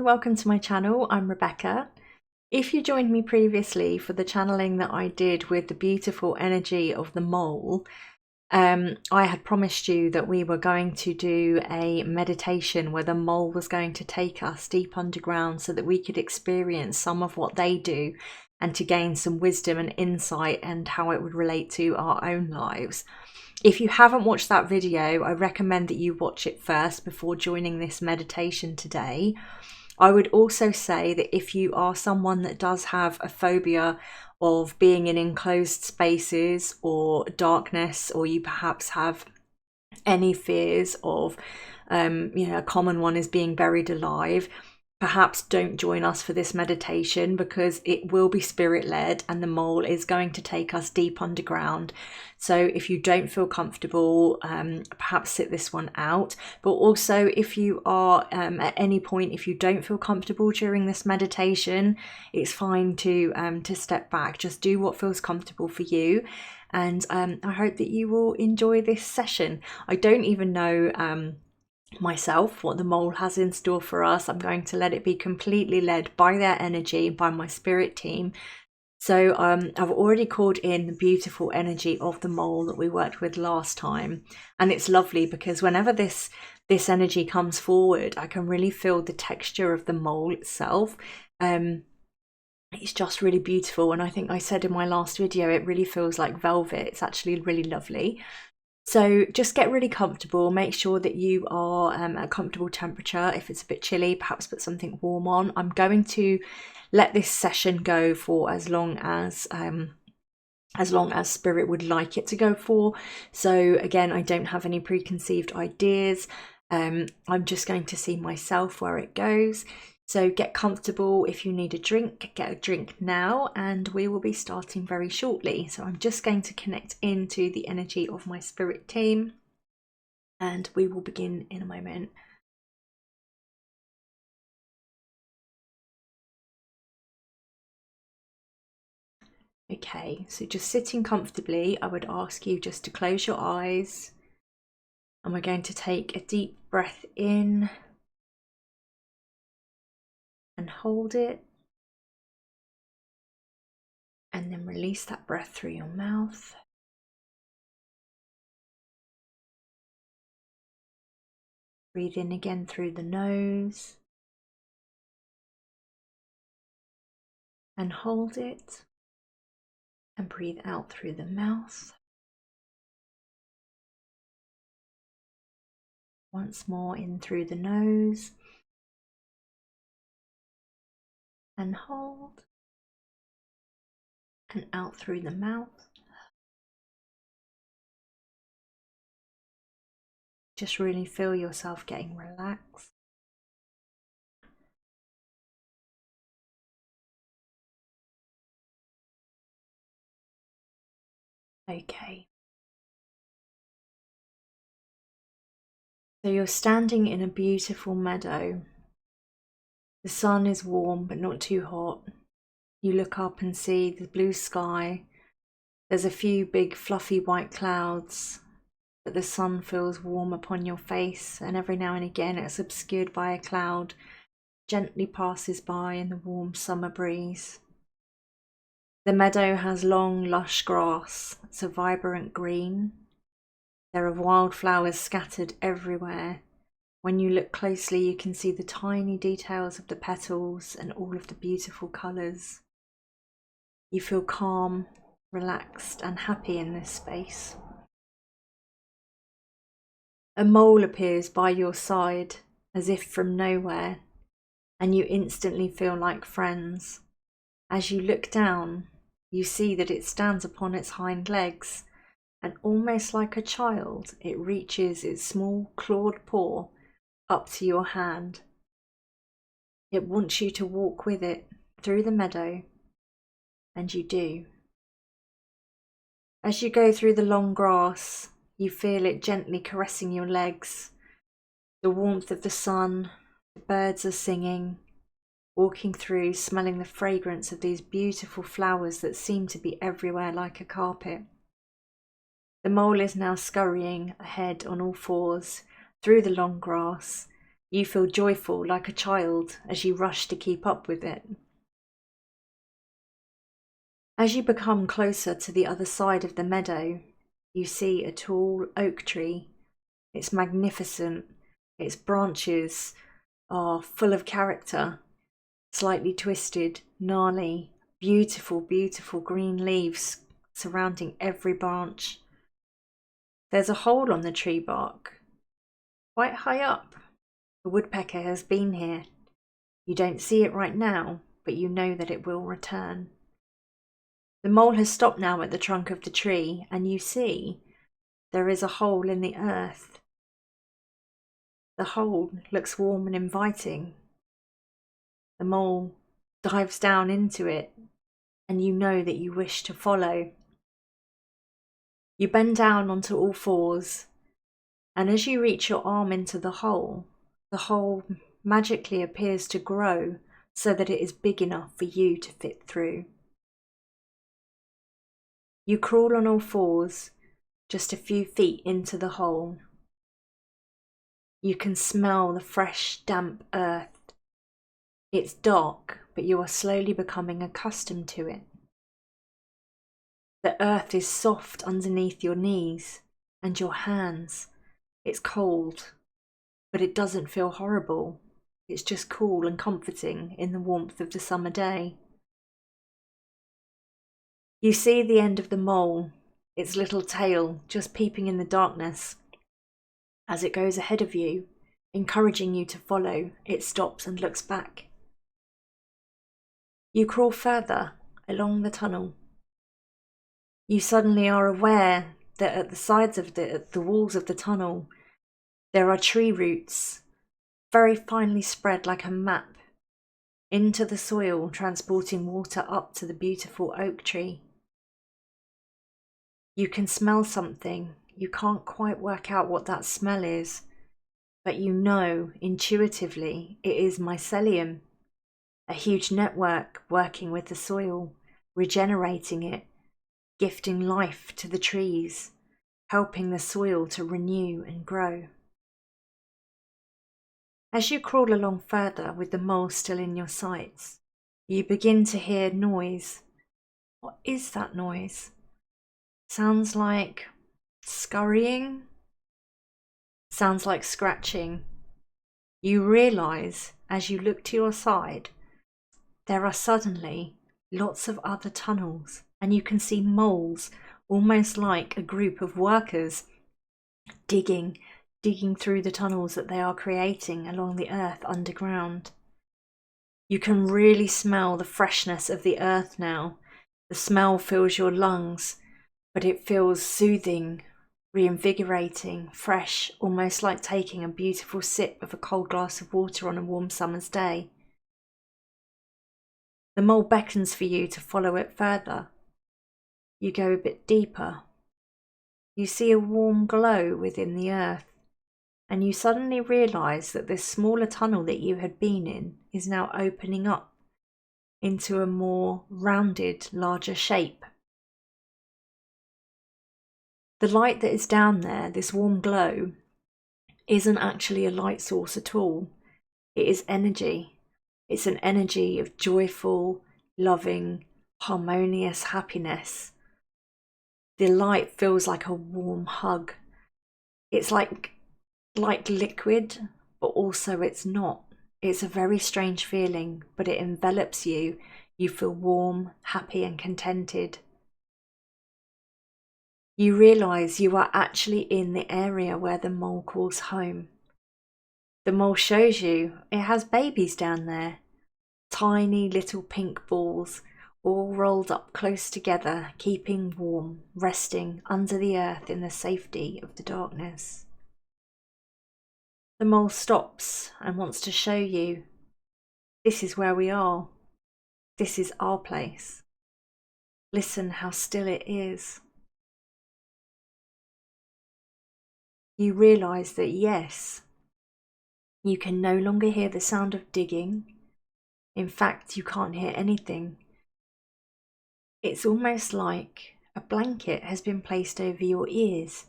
everyone, welcome to my channel. I'm Rebecca. If you joined me previously for the channeling that I did with the beautiful energy of the mole, I had promised you that we were going to do a meditation where the mole was going to take us deep underground so that we could experience some of what they do and to gain some wisdom and insight and how it would relate to our own lives. If you haven't watched that video, I recommend that you watch it first before joining this meditation today. I would also say that if you are someone that does have a phobia of being in enclosed spaces or darkness, or you perhaps have any fears of, a common one is being buried alive, perhaps don't join us for this meditation because it will be spirit-led and the mole is going to take us deep underground. So if you don't feel comfortable, perhaps sit this one out. But also if you are at any point, if you don't feel comfortable during this meditation, it's fine to step back. Just do what feels comfortable for you. And I hope that you will enjoy this session. I don't even know myself what the mole has in store for us. I'm going to let it be completely led by their energy, by my spirit team. So I've already called in the beautiful energy of the mole that we worked with last time, and it's lovely because whenever this energy comes forward, I can really feel the texture of the mole itself. It's just really beautiful, and I think I said in my last video it really feels like velvet. It's actually really lovely. So just get really comfortable, make sure that you are at a comfortable temperature. If it's a bit chilly, perhaps put something warm on. I'm going to let this session go for as long as spirit would like it to go for. So again, I don't have any preconceived ideas. I'm just going to see myself where it goes. So get comfortable. If you need a drink, get a drink now, and we will be starting very shortly. So I'm just going to connect into the energy of my spirit team, and we will begin in a moment. Okay, so just sitting comfortably, I would ask you just to close your eyes, and we're going to take a deep breath in and hold it, and then release that breath through your mouth. Breathe in again through the nose and hold it, and breathe out through the mouth. Once more, in through the nose and hold, and out through the mouth. Just really feel yourself getting relaxed. Okay. So you're standing in a beautiful meadow. The sun is warm but not too hot. You look up and see the blue sky. There's a few big fluffy white clouds, but the sun feels warm upon your face, and every now and again it's obscured by a cloud, gently passes by in the warm summer breeze. The meadow has long, lush grass. It's a vibrant green. There are wildflowers scattered everywhere. When you look closely, you can see the tiny details of the petals and all of the beautiful colours. You feel calm, relaxed, and happy in this space. A mole appears by your side, as if from nowhere, and you instantly feel like friends. As you look down, you see that it stands upon its hind legs, and almost like a child, it reaches its small clawed paw up to your hand. It wants you to walk with it through the meadow, and you do. As you go through the long grass, you feel it gently caressing your legs. The warmth of the sun, the birds are singing, walking through, smelling the fragrance of these beautiful flowers that seem to be everywhere like a carpet. The mole is now scurrying ahead on all fours through the long grass, You feel joyful like a child as you rush to keep up with it. As you become closer to the other side of the meadow, you see a tall oak tree. It's magnificent. Its branches are full of character, slightly twisted, gnarly, beautiful, beautiful green leaves surrounding every branch. There's a hole on the tree bark, quite high up. The woodpecker has been here. You don't see it right now, but you know that it will return. The mole has stopped now at the trunk of the tree, and you see there is a hole in the earth. The hole looks warm and inviting. The mole dives down into it, and you know that you wish to follow. You bend down onto all fours, and as you reach your arm into the hole magically appears to grow so that it is big enough for you to fit through. You crawl on all fours, just a few feet into the hole. You can smell the fresh, damp earth. It's dark, but you are slowly becoming accustomed to it. The earth is soft underneath your knees and your hands. It's cold, but it doesn't feel horrible. It's just cool and comforting in the warmth of the summer day. You see the end of the mole, its little tail just peeping in the darkness. As it goes ahead of you, encouraging you to follow, it stops and looks back. You crawl further along the tunnel. You suddenly are aware that at the sides of the walls of the tunnel, there are tree roots, very finely spread like a map, into the soil, transporting water up to the beautiful oak tree. You can smell something. You can't quite work out what that smell is, but you know intuitively it is mycelium, a huge network working with the soil, regenerating it, gifting life to the trees, helping the soil to renew and grow. As you crawl along further with the mole still in your sights, you begin to hear noise. What is that noise? Sounds like scurrying? Sounds like scratching. You realise as you look to your side, there are suddenly lots of other tunnels, and you can see moles, almost like a group of workers digging through the tunnels that they are creating along the earth underground. You can really smell the freshness of the earth now. The smell fills your lungs, but it feels soothing, reinvigorating, fresh, almost like taking a beautiful sip of a cold glass of water on a warm summer's day. The mole beckons for you to follow it further. You go a bit deeper. You see a warm glow within the earth, and you suddenly realise that this smaller tunnel that you had been in is now opening up into a more rounded, larger shape. The light that is down there, this warm glow, isn't actually a light source at all. It is energy. It's an energy of joyful, loving, harmonious happiness. The light feels like a warm hug. It's like liquid, but also it's not. It's a very strange feeling, but it envelops you. You feel warm, happy and contented. You realise you are actually in the area where the mole calls home. The mole shows you it has babies down there, tiny little pink balls, all rolled up close together, keeping warm, resting under the earth in the safety of the darkness. The mole stops and wants to show you, this is where we are. This is our place. Listen how still it is. You realise that yes, you can no longer hear the sound of digging. In fact, you can't hear anything. It's almost like a blanket has been placed over your ears,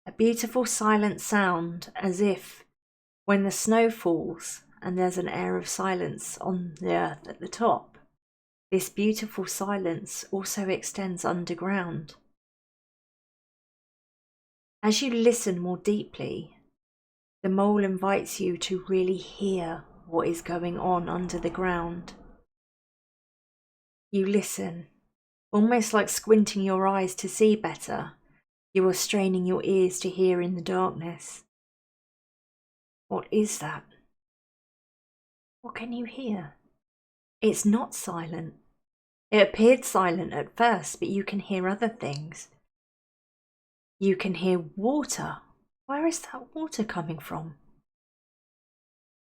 a beautiful silent sound, as if When the snow falls and there's an air of silence on the earth at the top, this beautiful silence also extends underground. As you listen more deeply, the mole invites you to really hear what is going on under the ground. You listen, almost like squinting your eyes to see better. You are straining your ears to hear in the darkness. What is that? What can you hear? It's not silent. It appeared silent at first, but you can hear other things. You can hear water. Where is that water coming from?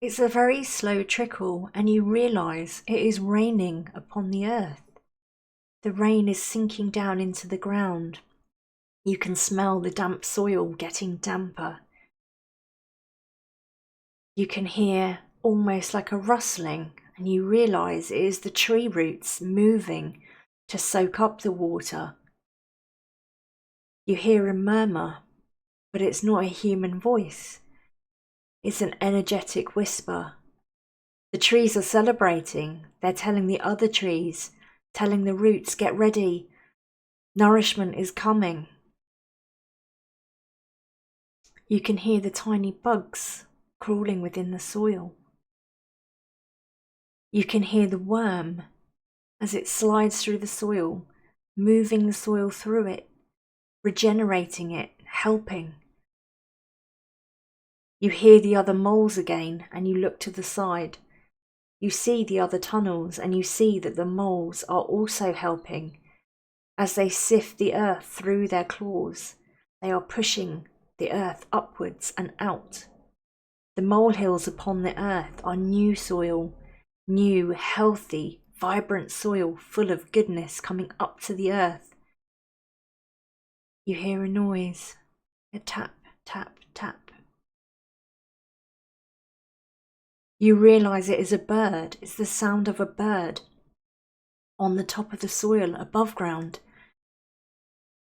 It's a very slow trickle, and you realise it is raining upon the earth. The rain is sinking down into the ground. You can smell the damp soil getting damper. You can hear almost like a rustling, and you realise it is the tree roots moving to soak up the water. You hear a murmur, but it's not a human voice. It's an energetic whisper. The trees are celebrating. They're telling the other trees, telling the roots, get ready. Nourishment is coming. You can hear the tiny bugs crawling within the soil. You can hear the worm as it slides through the soil, moving the soil through it, regenerating it, helping. You hear the other moles again, and you look to the side. You see the other tunnels, and you see that the moles are also helping. As they sift the earth through their claws, they are pushing the earth upwards and out. The molehills upon the earth are new soil, new, healthy, vibrant soil full of goodness coming up to the earth. You hear a noise, a tap, tap, tap. You realise it is a bird. It's the sound of a bird on the top of the soil above ground,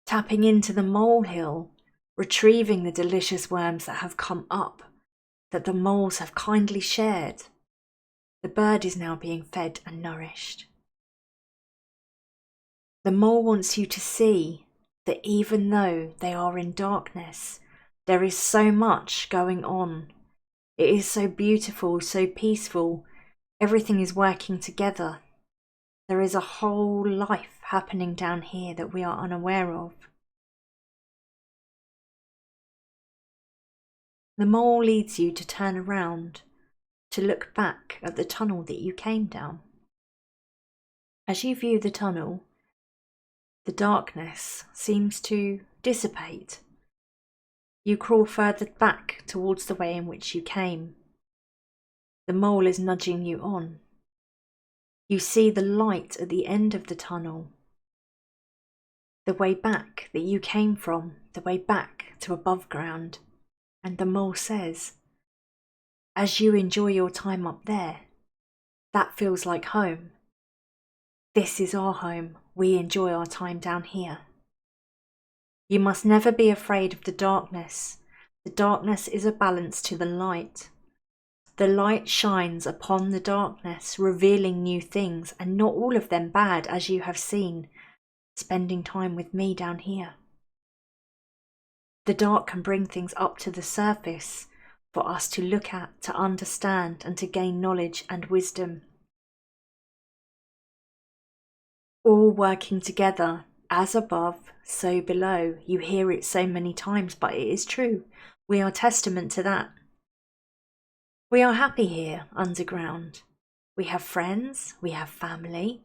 tapping into the molehill, retrieving the delicious worms that have come up, that the moles have kindly shared. The bird is now being fed and nourished. The mole wants you to see that even though they are in darkness, there is so much going on. It is so beautiful, so peaceful. Everything is working together. There is a whole life happening down here that we are unaware of. The mole leads you to turn around, to look back at the tunnel that you came down. As you view the tunnel, the darkness seems to dissipate. You crawl further back towards the way in which you came. The mole is nudging you on. You see the light at the end of the tunnel. The way back that you came from, the way back to above ground. And the mole says, as you enjoy your time up there, that feels like home. This is our home. We enjoy our time down here. You must never be afraid of the darkness. The darkness is a balance to the light. The light shines upon the darkness, revealing new things, and not all of them bad, as you have seen, spending time with me down here. The dark can bring things up to the surface for us to look at, to understand, and to gain knowledge and wisdom. All working together, as above, so below. You hear it so many times, but it is true. We are testament to that. We are happy here underground. We have friends, we have family.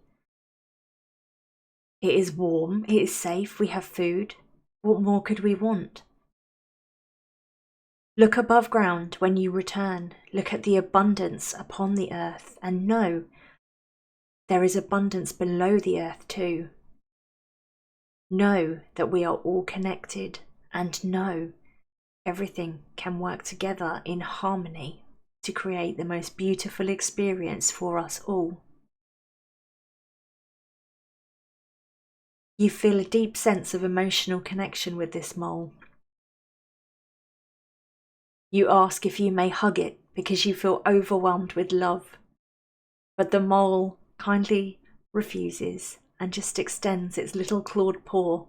It is warm, it is safe, we have food. What more could we want? Look above ground when you return. Look at the abundance upon the earth and know there is abundance below the earth too. Know that we are all connected, and know everything can work together in harmony to create the most beautiful experience for us all. You feel a deep sense of emotional connection with this mole. You ask if you may hug it because you feel overwhelmed with love. But the mole kindly refuses and just extends its little clawed paw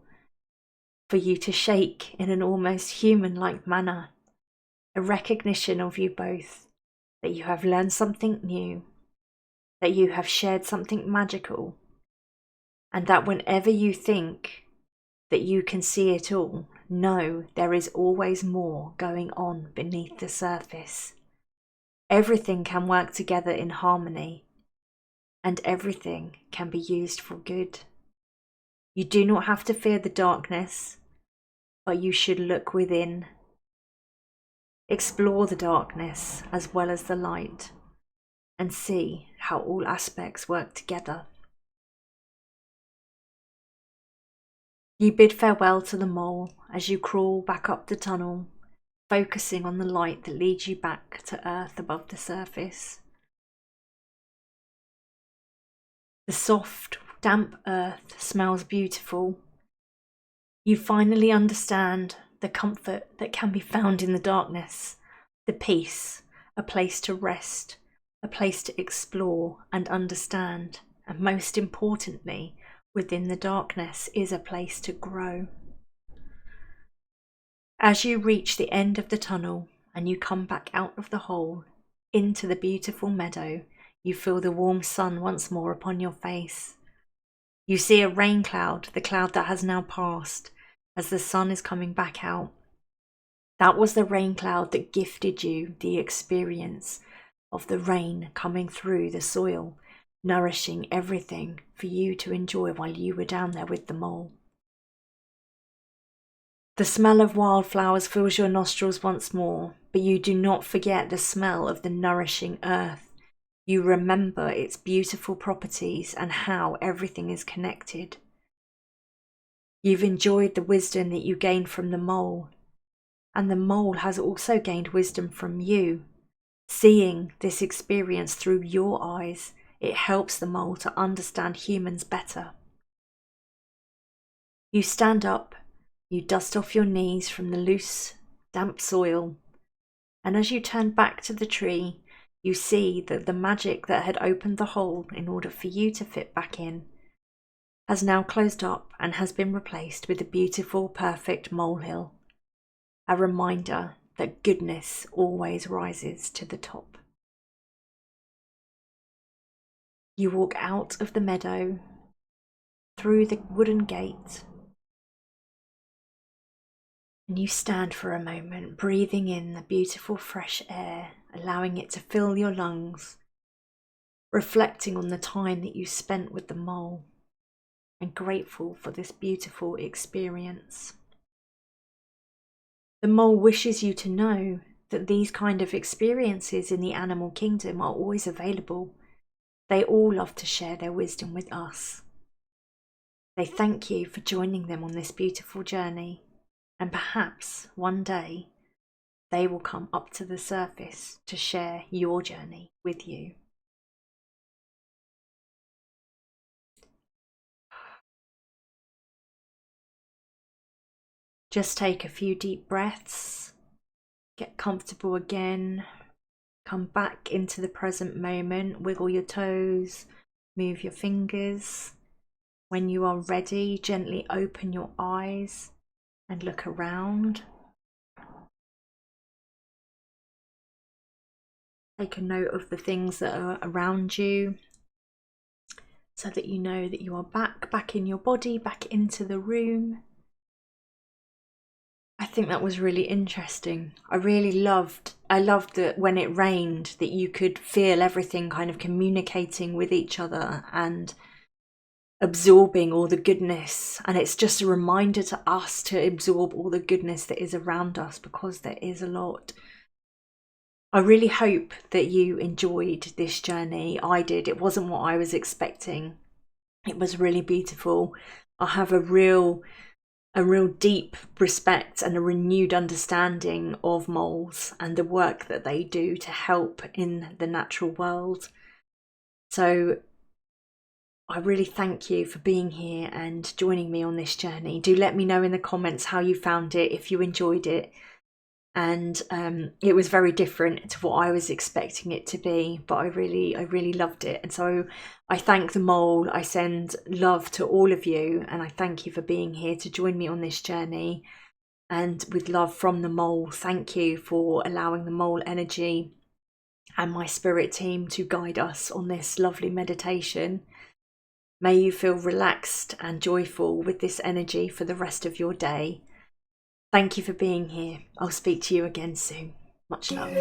for you to shake in an almost human-like manner, a recognition of you both, that you have learned something new, that you have shared something magical, and that whenever you think that you can see it all, know there is always more going on beneath the surface. Everything can work together in harmony, and everything can be used for good. You do not have to fear the darkness, but you should look within. Explore the darkness as well as the light, and see how all aspects work together. You bid farewell to the mole as you crawl back up the tunnel, focusing on the light that leads you back to earth above the surface. The soft, damp earth smells beautiful. You finally understand the comfort that can be found in the darkness, the peace, a place to rest, a place to explore and understand, and most importantly, within the darkness is a place to grow. As you reach the end of the tunnel and you come back out of the hole into the beautiful meadow, you feel the warm sun once more upon your face. You see a rain cloud, the cloud that has now passed, as the sun is coming back out. That was the rain cloud that gifted you the experience of the rain coming through the soil, nourishing everything for you to enjoy while you were down there with the mole. The smell of wildflowers fills your nostrils once more, but you do not forget the smell of the nourishing earth. You remember its beautiful properties and how everything is connected. You've enjoyed the wisdom that you gained from the mole, and the mole has also gained wisdom from you. Seeing this experience through your eyes, it helps the mole to understand humans better. You stand up, you dust off your knees from the loose, damp soil, and as you turn back to the tree, you see that the magic that had opened the hole in order for you to fit back in has now closed up and has been replaced with a beautiful, perfect molehill, a reminder that goodness always rises to the top. You walk out of the meadow, through the wooden gate, and you stand for a moment, breathing in the beautiful fresh air, allowing it to fill your lungs, reflecting on the time that you spent with the mole, and grateful for this beautiful experience. The mole wishes you to know that these kind of experiences in the animal kingdom are always available. They all love to share their wisdom with us. They thank you for joining them on this beautiful journey, and perhaps one day they will come up to the surface to share your journey with you. Just take a few deep breaths, get comfortable again, come back into the present moment, wiggle your toes, move your fingers. When you are ready, gently open your eyes and look around. Take a note of the things that are around you so that you know that you are back in your body, back into the room. I think that was really interesting. I loved that when it rained that you could feel everything kind of communicating with each other and absorbing all the goodness, and it's just a reminder to us to absorb all the goodness that is around us, because there is a lot. I really hope that you enjoyed this journey. I did. It wasn't what I was expecting. It was really beautiful. I have a real deep respect and a renewed understanding of moles and the work that they do to help in the natural world. So I really thank you for being here and joining me on this journey. Do let me know in the comments how you found it, if you enjoyed it. and it was very different to what I was expecting it to be, but I really loved it. And so I thank the mole, I send love to all of you, and I thank you for being here to join me on this journey. And with love from the mole, thank you for allowing the mole energy and my spirit team to guide us on this lovely meditation. May you feel relaxed and joyful with this energy for the rest of your day. Thank you for being here. I'll speak to you again soon. Much love.